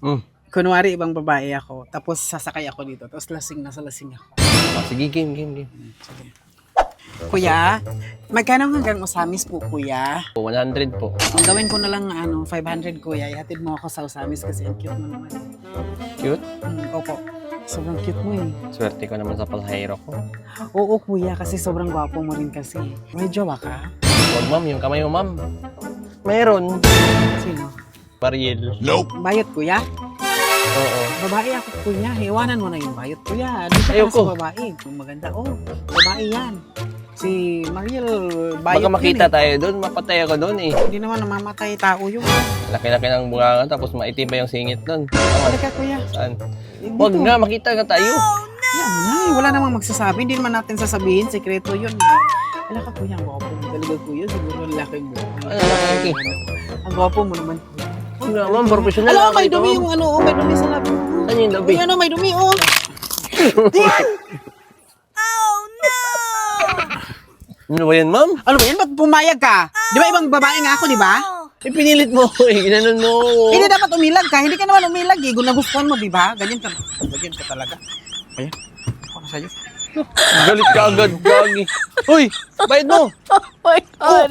Mm. Kunwari, ibang babae ako, tapos sasakay ako dito, tapos lasing na sa lasing ako. Oh, sige, game. Sige. Kuya, magkano hanggang Osamis po, kuya? 100 po. Ang gawin ko na lang, 500, kuya. Ihatid mo ako sa Osamis kasi ang cute mo naman. Cute? Opo. Sobrang cute mo eh. Swerte ko naman sa pasahero ko. Oo, kuya, kasi sobrang gwapo mo rin kasi. May jowa ka? Huwag ma'am, yung kamay mo ma'am. Mayroon. Sino? Bariel. Bayot, kuya? Oo. Babae ako, kuya. Iwanan mo na yung bayot, kuya. Dito ka Ayoko. sa babae. Kung maganda, babae yan. Si Mariel, bayot Baka makita yan eh. tayo doon, mapatay ako doon eh. Hindi naman namamatay tao yun. Laki-laki ng bunga tapos maitim pa yung singit doon. Halika, kuya. Saan? Dito. Huwag nga, makita nga tayo. Yan mo na eh. Wala namang magsasabi. Hindi naman natin sasabihin. Sekreto yun. Wala ka, kuya. Ang gwapo mo talaga, kuya. Siguro lalaki mo. Lalaki. Ang gwapo mo naman, kuya. Huwag nga ma'am, professional. Alam, ako may ito, dumi ma'am. yung may dumi sa labi mo. Ano yung dabi? Kuya, may dumi, Ano ba yan ma'am? Ano ba yan? Ba't pumayag ka? Di ba ibang babae nga ako, di ba? Pinilit mo ako eh, ginanon mo ako. Hindi dapat umilag ka. Hindi ka naman umilag eh. Kung nagustuhan mo, di ba? Ganyan ka. Ganyan ka talaga. Ayan. Ako na sa'yo. Galit ka agad, gagi. Uy, bayad mo. Oh my God.